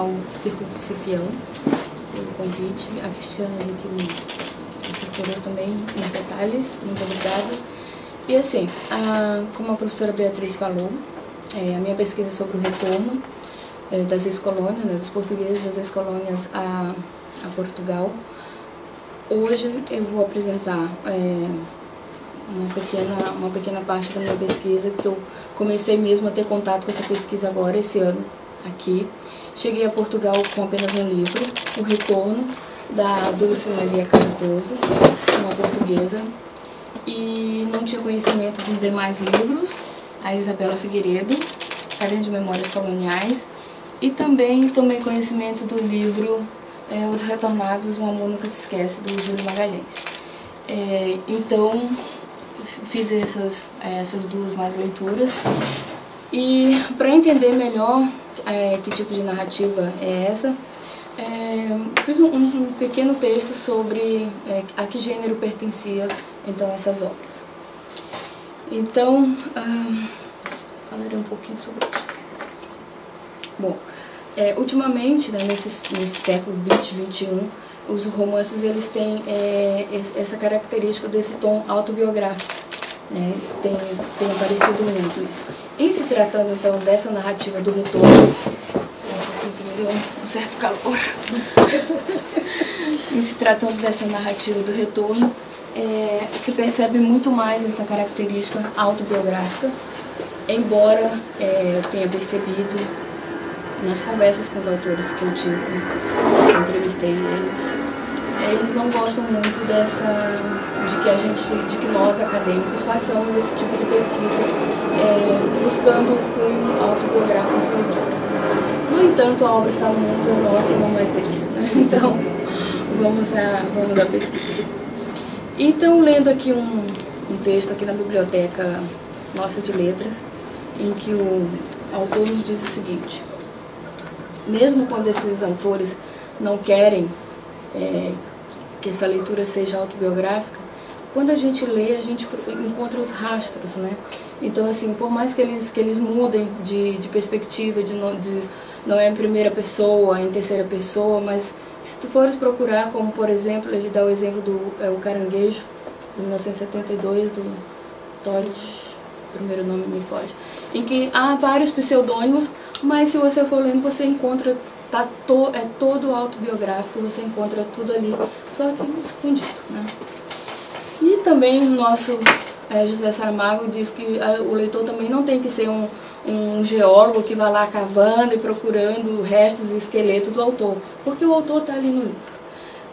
ao Círculo de Cipião pelo convite, a Cristiana que me assessorou também nos detalhes, muito obrigada. E assim, como a professora Beatriz falou, a minha pesquisa é sobre o retorno das ex-colônias, dos portugueses das ex-colônias a Portugal. Hoje eu vou apresentar uma pequena parte da minha pesquisa, que eu comecei mesmo a ter contato com essa pesquisa agora, esse ano, aqui. Cheguei a Portugal com apenas um livro, O Retorno, da Dulce Maria Cardoso, uma portuguesa, e não tinha conhecimento dos demais livros, a Isabela Figueiredo, Caderno de Memórias Coloniais, e também tomei conhecimento do livro Os Retornados, Um Amor Nunca Se Esquece, do Júlio Magalhães. Então, fiz essas duas mais leituras, e para entender melhor que tipo de narrativa é essa, fiz um pequeno texto sobre a que gênero pertencia então essas obras. Então, falarei um pouquinho sobre isso. Bom, ultimamente, né, nesse século XX, XXI, os romances eles têm essa característica desse tom autobiográfico, né? Tem aparecido muito isso. Em se tratando então dessa narrativa do retorno, me deu um certo calor. Em se tratando dessa narrativa do retorno, se percebe muito mais essa característica autobiográfica, embora eu tenha percebido nas conversas com os autores que eu tive, que eu entrevistei eles não gostam muito de que nós acadêmicos façamos esse tipo de pesquisa buscando o cunho autobiográfico em suas obras. No entanto, a obra está no mundo, é nossa e não mais deles, né? Então, vamos à pesquisa. Então, lendo aqui um texto aqui na Biblioteca Nossa de Letras, em que o autor nos diz o seguinte: mesmo quando esses autores não querem que essa leitura seja autobiográfica, quando a gente lê, a gente encontra os rastros, né? Então, assim, por mais que eles mudem de perspectiva, não é em primeira pessoa, é em terceira pessoa, mas se tu fores procurar, como por exemplo, ele dá o exemplo do O Caranguejo, de 1972, do Todt, o primeiro nome me foge, em que há vários pseudônimos, mas se você for lendo, você encontra, é todo autobiográfico, você encontra tudo ali, só que escondido, né? E também o nosso José Saramago diz que o leitor também não tem que ser um geólogo que vai lá cavando e procurando restos e esqueletos do autor, porque o autor está ali no livro.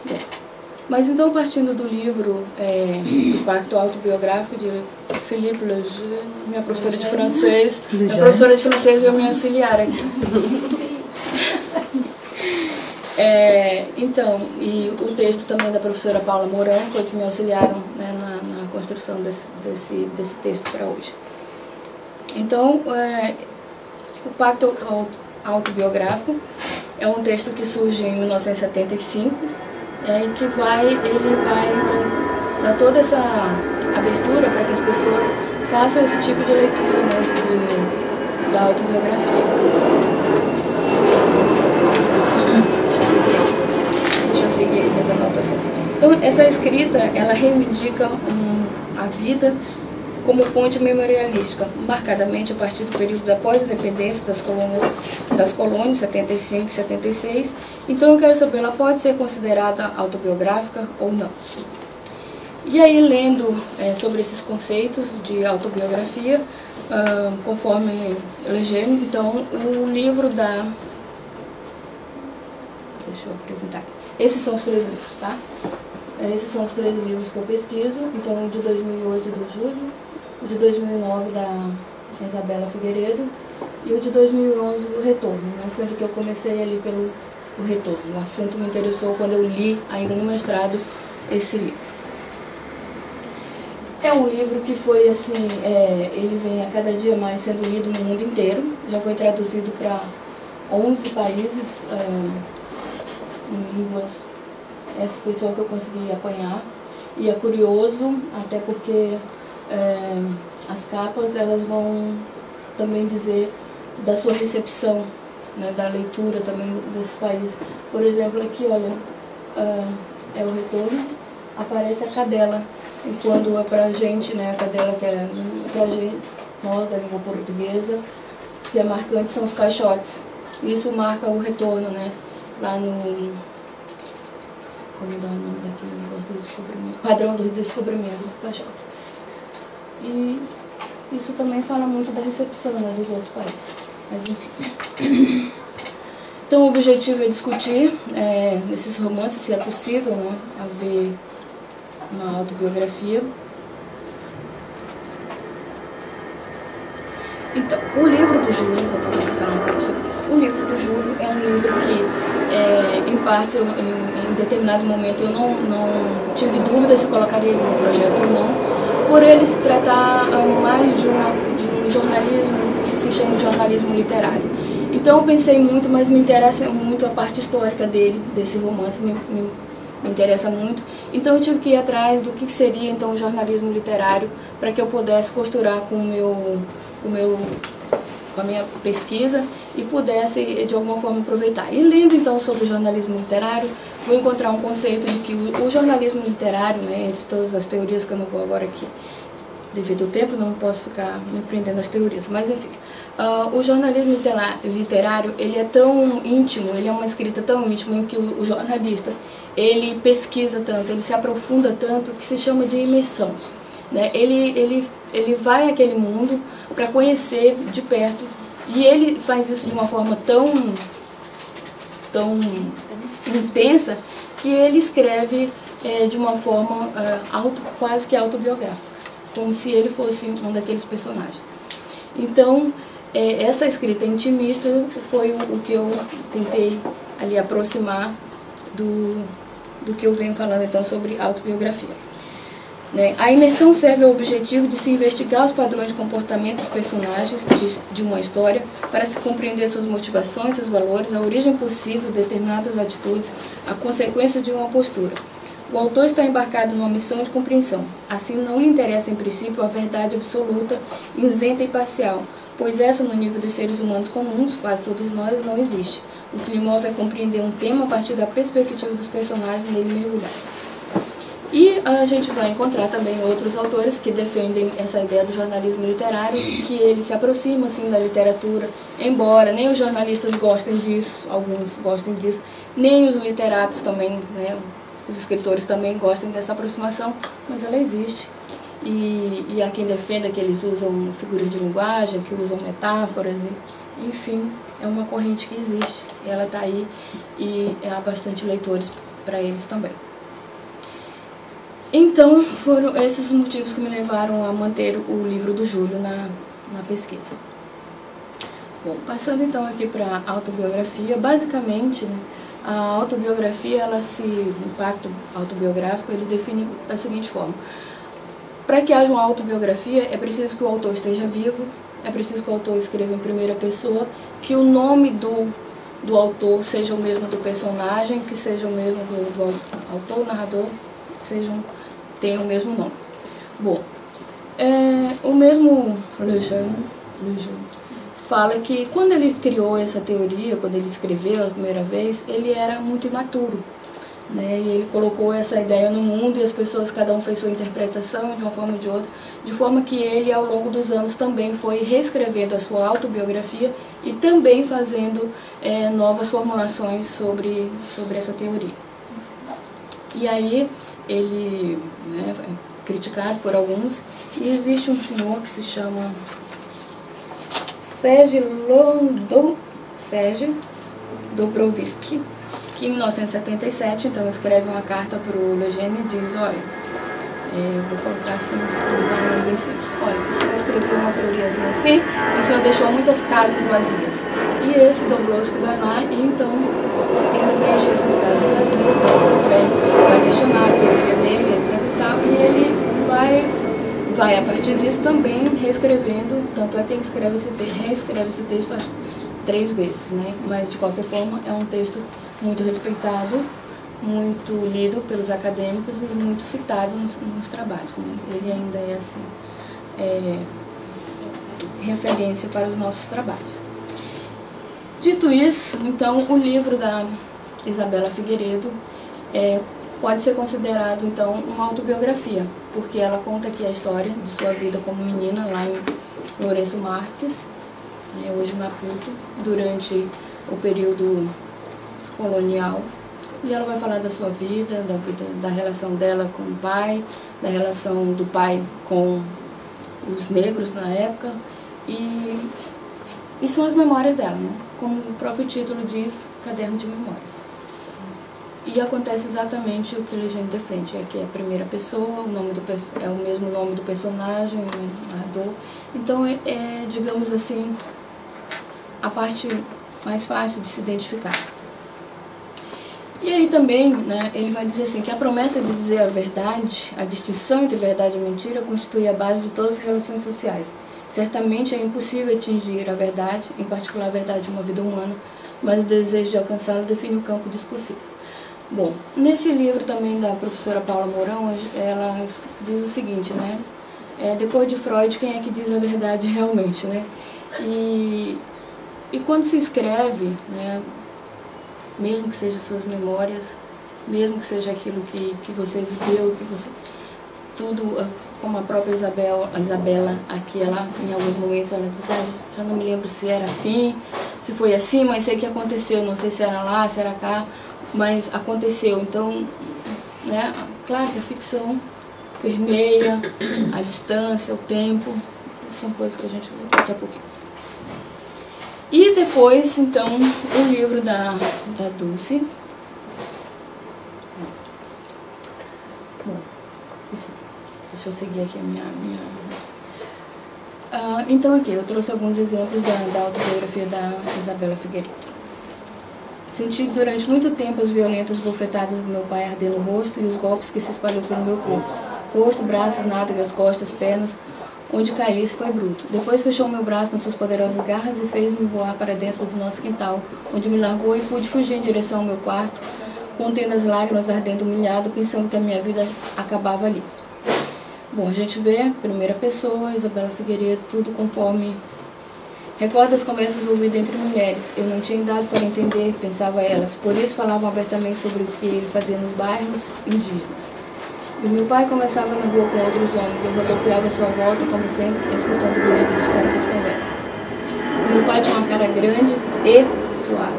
Bom, mas então, partindo do livro do Pacto Autobiográfico de Philippe Lejeune, minha professora de francês, veio me auxiliar aqui. Então, e o texto também da professora Paula Mourão, foi que me auxiliaram, né, na construção desse texto para hoje. Então, o Pacto Autobiográfico é um texto que surge em 1975, e que ele vai então dar toda essa abertura para que as pessoas façam esse tipo de leitura, né, da autobiografia. Deixa eu seguir aqui minhas anotações. Então, essa escrita, ela reivindica a vida como fonte memorialística, marcadamente a partir do período da pós-independência das colônias 75 e 76. Então, eu quero saber, ela pode ser considerada autobiográfica ou não? E aí, lendo sobre esses conceitos de autobiografia, conforme Lejeune, então, o livro da... Deixa eu apresentar. Esses são os 3 livros, tá? Esses são os 3 livros que eu pesquiso. Então, o de 2008 do Júlio, o de 2009 da Isabela Figueiredo e o de 2011 do Retorno, né? Sendo que eu comecei ali pelo Retorno. O assunto me interessou quando eu li, ainda no mestrado, esse livro. É um livro que foi assim, ele vem a cada dia mais sendo lido no mundo inteiro. Já foi traduzido para 11 países, em línguas. Essa foi só o que eu consegui apanhar. E é curioso, até porque as capas elas vão também dizer da sua recepção né, da leitura também desses países. Por exemplo, aqui, olha, é o retorno, aparece a cadela. E quando é pra gente, né, a cadela que é pra gente, nós da língua portuguesa, que é marcante são os caixotes. Isso marca o retorno, né, lá no... Como dá o nome daquele negócio do descobrimento? Padrão do descobrimento dos caixotes. E isso também fala muito da recepção, né, dos outros países. Mas enfim. Então o objetivo é discutir nesses romances, se é possível, né, haver uma autobiografia. Então, o livro do Júlio, vou começar a falar um pouco sobre isso. O livro do Júlio é um livro que, em parte, em determinado momento, eu não tive dúvida se colocaria ele no projeto ou não, por ele se tratar mais de um jornalismo que se chama de jornalismo literário. Então eu pensei muito, mas me interessa muito a parte histórica dele, desse romance, me interessa muito. Então eu tive que ir atrás do que seria então o jornalismo literário, para que eu pudesse costurar com a minha pesquisa e pudesse de alguma forma aproveitar. E lendo então sobre o jornalismo literário, vou encontrar um conceito de que o jornalismo literário, né, entre todas as teorias que eu não vou agora aqui, devido ao tempo, não posso ficar me prendendo às teorias, mas enfim, o jornalismo literário, ele é tão íntimo, ele é uma escrita tão íntima em que o jornalista, ele pesquisa tanto, ele se aprofunda tanto, que se chama de imersão, né? Ele vai àquele mundo para conhecer de perto, e ele faz isso de uma forma tão intensa que ele escreve de uma forma quase que autobiográfica, como se ele fosse um daqueles personagens. Então, essa escrita intimista foi o que eu tentei ali aproximar do que eu venho falando então sobre autobiografia. A imersão serve ao objetivo de se investigar os padrões de comportamento dos personagens de uma história para se compreender suas motivações, seus valores, a origem possível de determinadas atitudes, a consequência de uma postura. O autor está embarcado numa missão de compreensão. Assim, não lhe interessa em princípio a verdade absoluta, isenta e parcial, pois essa, no nível dos seres humanos comuns, quase todos nós, não existe. O que lhe move é compreender um tema a partir da perspectiva dos personagens nele mergulhados. E a gente vai encontrar também outros autores que defendem essa ideia do jornalismo literário, que ele se aproxima assim da literatura, embora nem os jornalistas gostem disso, alguns gostem disso, nem os literatos também, né, os escritores também gostam dessa aproximação, mas ela existe. E há quem defenda que eles usam figuras de linguagem, que usam metáforas, enfim, é uma corrente que existe, e ela está aí, e há bastante leitores para eles também. Então, foram esses os motivos que me levaram a manter o livro do Júlio na pesquisa. Bom, passando então aqui para a autobiografia, basicamente, né, a autobiografia, o impacto autobiográfico, ele define da seguinte forma. Para que haja uma autobiografia, é preciso que o autor esteja vivo, é preciso que o autor escreva em primeira pessoa, que o nome do autor seja o mesmo do personagem, que seja o mesmo do autor, narrador, tenham o mesmo nome. Bom, o mesmo Lejeune fala que quando ele criou essa teoria, quando ele escreveu a primeira vez, ele era muito imaturo, né? E ele colocou essa ideia no mundo e as pessoas, cada um fez sua interpretação de uma forma ou de outra, de forma que ele, ao longo dos anos, também foi reescrevendo a sua autobiografia e também fazendo novas formulações sobre essa teoria. E aí, ele, né, é criticado por alguns, e existe um senhor que se chama Serge Dobrovsky, que em 1977, então, escreve uma carta para o Lejeune e diz, olha, eu vou colocar assim, bem simples, olha, o senhor escreveu uma teoria assim, e o senhor deixou muitas casas vazias. E esse Dobrovsky vai lá e então tenta preencher essas casas vazias, vai questionar a teoria dele, etc e tal, e ele vai a partir disso também reescrevendo, tanto é que ele reescreve esse texto acho 3 vezes, né? Mas de qualquer forma é um texto muito respeitado, muito lido pelos acadêmicos e muito citado nos trabalhos, né? Ele ainda é assim, referência para os nossos trabalhos. Dito isso, então o livro da Isabela Figueiredo pode ser considerado então uma autobiografia, porque ela conta aqui a história de sua vida como menina lá em Lourenço Marques, hoje Maputo, durante o período colonial. E ela vai falar da sua vida, da relação dela com o pai, da relação do pai com os negros na época, e são as memórias dela, né? Como o próprio título diz, Caderno de Memórias. E acontece exatamente o que a gente defende, que é a primeira pessoa, é o mesmo nome do personagem, o narrador. Então digamos assim, a parte mais fácil de se identificar. E aí também, né, ele vai dizer assim, que a promessa de dizer a verdade, a distinção entre verdade e mentira, constitui a base de todas as relações sociais. Certamente é impossível atingir a verdade, em particular a verdade de uma vida humana, mas o desejo de alcançá-la define o campo discursivo. Bom, nesse livro também da professora Paula Mourão, ela diz o seguinte, né, depois de Freud, quem é que diz a verdade realmente, né? E quando se escreve, né, mesmo que seja suas memórias, mesmo que seja aquilo que você viveu, tudo, como a própria Isabela, aqui ela, em alguns momentos ela diz, já não me lembro se era assim, se foi assim, mas sei que aconteceu, não sei se era lá, se era cá, mas aconteceu. Então, né, claro que a ficção permeia a distância, o tempo, são coisas que a gente vê daqui a pouquinho. E depois, então, o livro da Dulce. Bom, isso. Deixa eu seguir aqui a minha... então aqui, eu trouxe alguns exemplos da autobiografia da Isabela Figueiredo. Senti durante muito tempo as violentas bofetadas do meu pai ardendo no rosto e os golpes que se espalhou pelo meu corpo. Rosto, braços, nádegas, costas, pernas... Onde caísse foi bruto. Depois fechou meu braço nas suas poderosas garras e fez-me voar para dentro do nosso quintal, onde me largou e pude fugir em direção ao meu quarto, contendo as lágrimas, ardendo humilhado, pensando que a minha vida acabava ali. Bom, a gente vê, primeira pessoa, Isabela Figueiredo, tudo conforme... Recordo as conversas ouvidas entre mulheres. Eu não tinha idade para entender, pensava elas. Por isso falavam abertamente sobre o que ele fazia nos bairros indígenas. E meu pai começava na rua com outros homens. Eu rodopiava à sua volta, como sempre, escutando o ruído distante das conversas. Meu pai tinha uma cara grande e suave,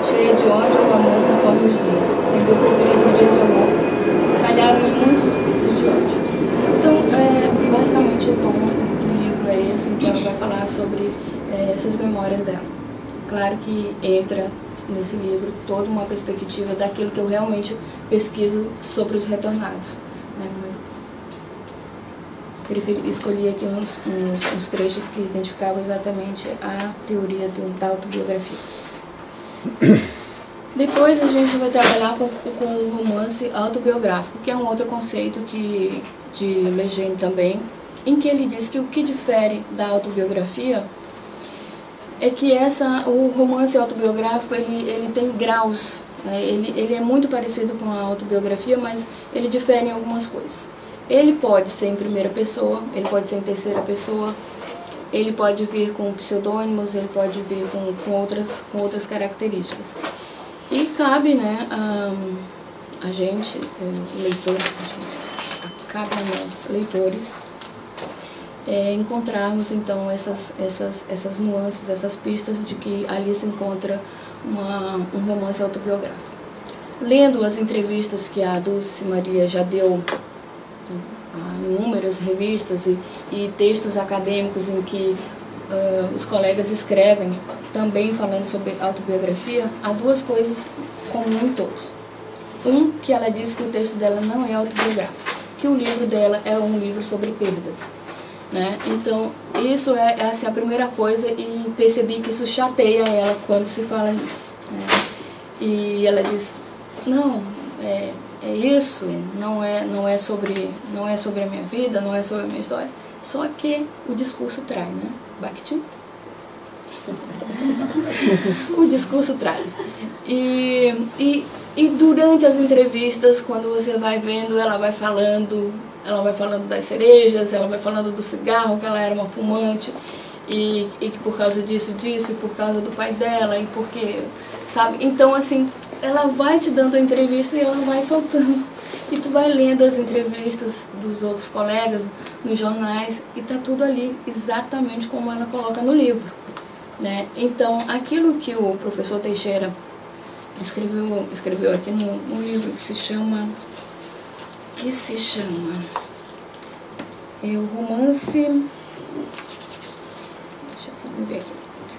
cheia de ódio ou amor conforme os dias. Tendeu preferido os dias de amor. Calharam-me muitos dos de ódio. Então, basicamente, o tom do livro é esse, que ela vai falar sobre essas memórias dela. Claro que entra nesse livro toda uma perspectiva daquilo que eu realmente pesquiso sobre os retornados, né? Escolhi aqui uns trechos que identificavam exatamente a teoria da autobiografia. Depois a gente vai trabalhar com o romance autobiográfico, que é um outro conceito de Lejeune também, em que ele diz que o que difere da autobiografia é que o romance autobiográfico ele tem graus, né? Ele é muito parecido com a autobiografia, mas ele difere em algumas coisas. Ele pode ser em primeira pessoa, ele pode ser em terceira pessoa, ele pode vir com pseudônimos, ele pode vir com outras características. E cabe, né, a gente, leitor, cabe a nós, leitores, encontrarmos então essas nuances, essas pistas de que ali se encontra um romance autobiográfico. Lendo as entrevistas que a Dulce Maria já deu em inúmeras revistas e textos acadêmicos em que os colegas escrevem também falando sobre autobiografia, há duas coisas comuns em todos. Que ela diz que o texto dela não é autobiográfico, que o livro dela é um livro sobre perdas, né? Então, isso é assim, a primeira coisa, e percebi que isso chateia ela quando se fala nisso, né? E ela diz, não, é isso, não é sobre a minha vida, não é sobre a minha história, só que o discurso trai, né? Bakhtin? O discurso trai. E durante as entrevistas, quando você vai vendo, ela vai falando das cerejas, ela vai falando do cigarro, que ela era uma fumante, e que por causa disso, e por causa do pai dela, e porque, sabe? Então, assim, ela vai te dando a entrevista e ela vai soltando. E tu vai lendo as entrevistas dos outros colegas nos jornais e tá tudo ali exatamente como ela coloca no livro, né? Então, aquilo que o professor Teixeira escreveu aqui no livro que se chama o romance, deixa eu só ver aqui,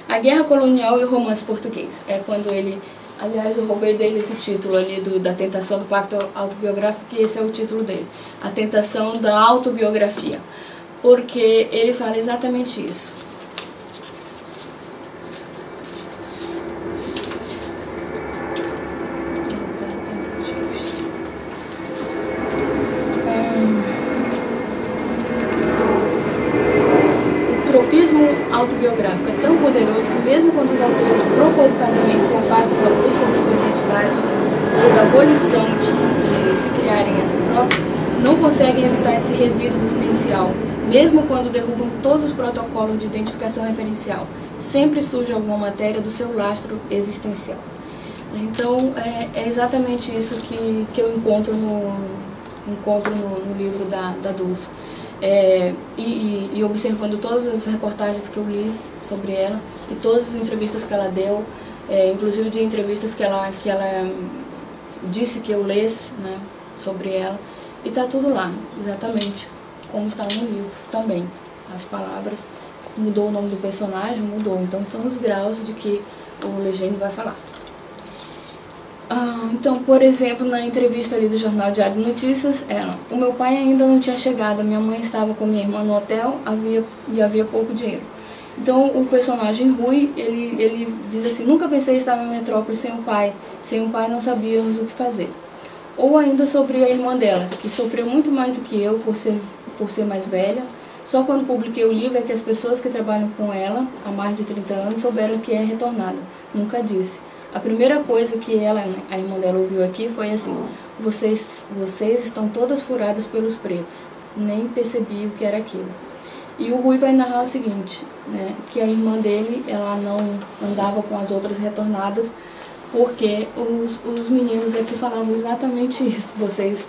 A Guerra Colonial e o Romance Português. É quando ele, aliás, eu roubei dele esse título ali da tentação do pacto autobiográfico, que esse é o título dele, A Tentação da Autobiografia, porque ele fala exatamente isso. O tropismo autobiográfico é tão poderoso que mesmo quando os autores propositadamente se afastam da busca de sua identidade ou da volição de se criarem essa própria, não conseguem evitar esse resíduo vivencial, mesmo quando derrubam todos os protocolos de identificação referencial. Sempre surge alguma matéria do seu lastro existencial. Então, é exatamente isso que eu encontro no livro da Dulce. E observando todas as reportagens que eu li sobre ela e todas as entrevistas que ela deu, inclusive de entrevistas que ela disse que eu lesse, né, sobre ela, e está tudo lá, exatamente como está no livro também. As palavras, mudou o nome do personagem, mudou, então são os graus de que o legenda vai falar. Então, por exemplo, na entrevista ali do Jornal Diário de Notícias, o meu pai ainda não tinha chegado, a minha mãe estava com minha irmã no hotel e havia pouco dinheiro. Então, o personagem Rui, ele diz assim: nunca pensei estar na metrópole sem o pai não sabíamos o que fazer. Ou ainda sobre a irmã dela, que sofreu muito mais do que eu por ser mais velha. Só quando publiquei o livro é que as pessoas que trabalham com ela há mais de 30 anos souberam que é retornada. Nunca disse. A primeira coisa que a irmã dela ouviu aqui foi assim: vocês estão todas furadas pelos pretos. Nem percebi o que era aquilo. E o Rui vai narrar o seguinte, né, que a irmã dele, ela não andava com as outras retornadas, porque os meninos aqui falavam exatamente isso. Vocês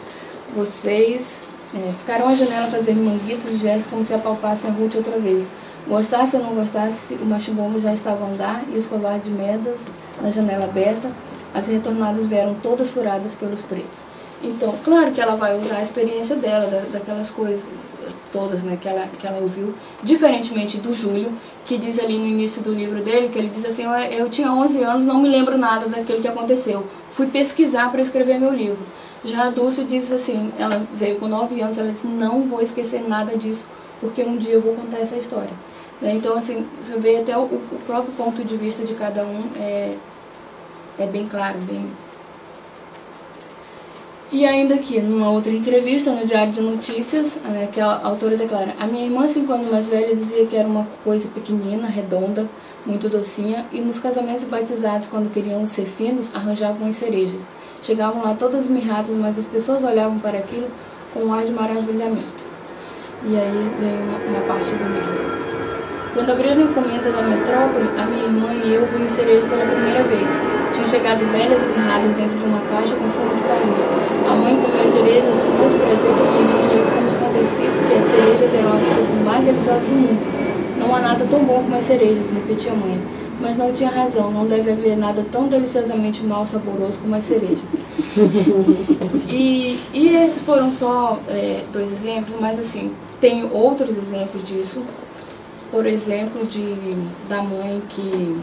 ficaram à janela a fazer manguitos e gestos como se apalpassem a Ruth outra vez. Gostasse ou não gostasse, o machimbombo já estava a andar e os covardes de merdas na janela aberta. As retornadas vieram todas furadas pelos pretos. Então, claro que ela vai usar a experiência dela, daquelas coisas todas, né, que ela ouviu, diferentemente do Júlio, que diz ali no início do livro dele, que ele diz assim: eu tinha 11 anos, não me lembro nada daquilo que aconteceu, fui pesquisar para escrever meu livro. Já a Dulce diz assim, ela veio com 9 anos, ela disse: não vou esquecer nada disso, porque um dia eu vou contar essa história. Então, assim, você vê até o próprio ponto de vista de cada um é bem claro, bem... E ainda aqui, numa outra entrevista no Diário de Notícias, que a autora declara: a minha irmã, 5 anos mais velha, dizia que era uma coisa pequenina, redonda, muito docinha, e nos casamentos batizados, quando queriam ser finos, arranjavam as cerejas. Chegavam lá todas mirradas, mas as pessoas olhavam para aquilo com um ar de maravilhamento. E aí vem uma parte do livro. Quando abriram a encomenda da metrópole, a minha irmã e eu vimos cerejas pela primeira vez. Tinham chegado velhas e mirradas dentro de uma caixa com fundo de palhinha. A mãe comeu as cerejas com tanto prazer que minha irmã e eu ficamos convencidos que as cerejas eram as frutas mais deliciosas do mundo. Não há nada tão bom como as cerejas, repetia a mãe. Mas não tinha razão, não deve haver nada tão deliciosamente mal saboroso como as cerejas. E esses foram só 2 exemplos, mas assim, tem outros exemplos disso. Por exemplo, da mãe que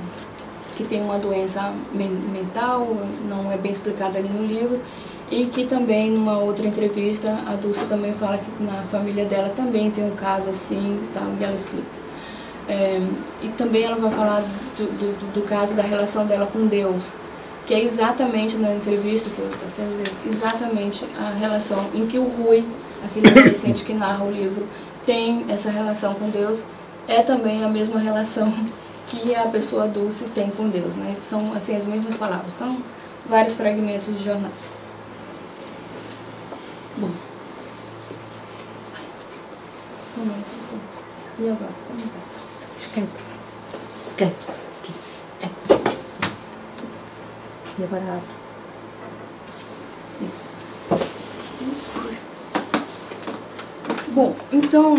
tem uma doença mental, não é bem explicada ali no livro, e que também, numa outra entrevista, a Dulce também fala que na família dela também tem um caso assim, tal, e ela explica. E também ela vai falar do caso da relação dela com Deus, que é exatamente na entrevista, que eu até li, exatamente a relação em que o Rui, aquele adolescente que narra o livro, tem essa relação com Deus. É também a mesma relação que a pessoa Dulce tem com Deus, né? São assim as mesmas palavras, são vários fragmentos de jornais. Bom. E agora? Escreve. E agora abre. Bom, então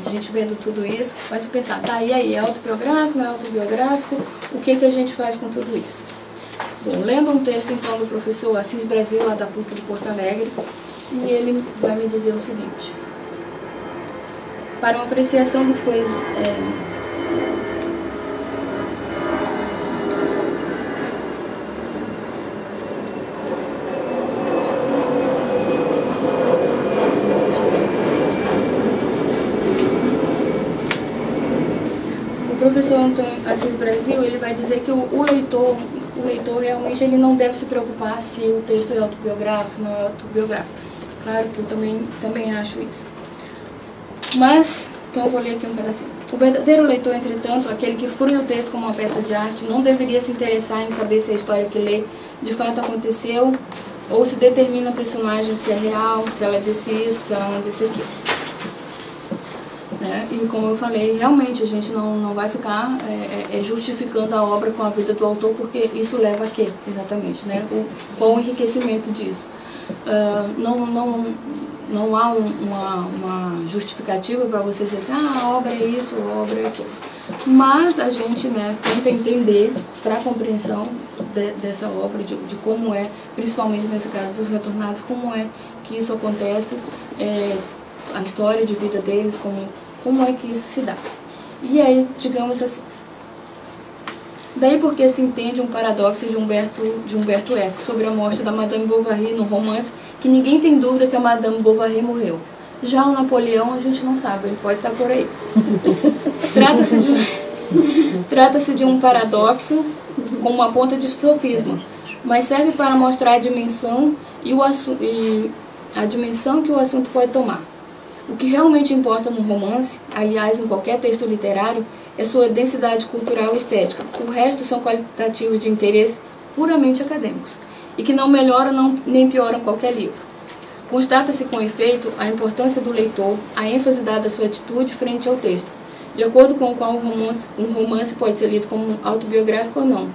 a gente vendo tudo isso, vai se pensar, tá, e aí, é autobiográfico, não é autobiográfico? O que a gente faz com tudo isso? Bom, lendo um texto, então, do professor Assis Brasil, lá da PUC de Porto Alegre, e ele vai me dizer o seguinte: para uma apreciação do que foi o professor Antônio Assis Brasil, ele vai dizer que o leitor realmente ele não deve se preocupar se o texto é autobiográfico, não é autobiográfico. Claro que eu também acho isso. Mas, então eu vou ler aqui um pedacinho. O verdadeiro leitor, entretanto, aquele que frui o texto como uma peça de arte, não deveria se interessar em saber se a história que lê de fato aconteceu ou se determina a personagem se é real, se ela disse isso, se ela não disse aquilo. E como eu falei, realmente a gente não vai ficar justificando a obra com a vida do autor, porque isso leva a quê? Exatamente, né? Qual o enriquecimento disso? Não há uma justificativa para você dizer assim, a obra é isso, a obra é aquilo. Mas a gente tenta entender, para a compreensão dessa obra, de como é, principalmente nesse caso dos retornados, como é que isso acontece, a história de vida deles, como é que isso se dá. E aí, digamos assim, daí porque se entende um paradoxo de Humberto Eco sobre a morte da Madame Bovary no romance, que ninguém tem dúvida que a Madame Bovary morreu. Já o Napoleão a gente não sabe, ele pode estar por aí. Trata-se de um paradoxo com uma ponta de sofisma, mas serve para mostrar a dimensão a dimensão que o assunto pode tomar. O que realmente importa no romance, aliás, em qualquer texto literário, é sua densidade cultural e estética. O resto são qualitativos de interesse puramente acadêmicos, e que não melhoram nem pioram qualquer livro. Constata-se com efeito a importância do leitor, a ênfase dada à sua atitude frente ao texto, de acordo com o qual um romance pode ser lido como autobiográfico ou não.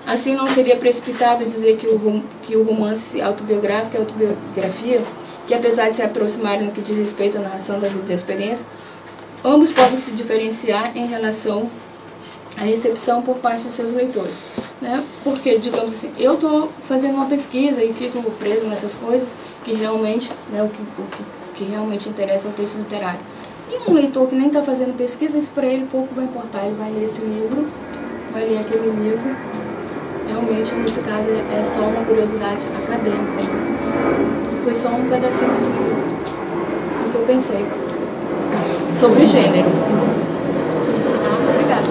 Assim, não seria precipitado dizer que o romance autobiográfico é autobiografia, que apesar de se aproximarem no que diz respeito à narração da vida e da experiência, ambos podem se diferenciar em relação à recepção por parte de seus leitores. Porque, digamos assim, eu estou fazendo uma pesquisa e fico preso nessas coisas que realmente, o que realmente interessa ao texto literário. E um leitor que nem está fazendo pesquisa, isso para ele pouco vai importar. Ele vai ler esse livro, vai ler aquele livro. Realmente, nesse caso, é só uma curiosidade acadêmica. Foi só um pedacinho assim do que eu pensei sobre gênero. Obrigada.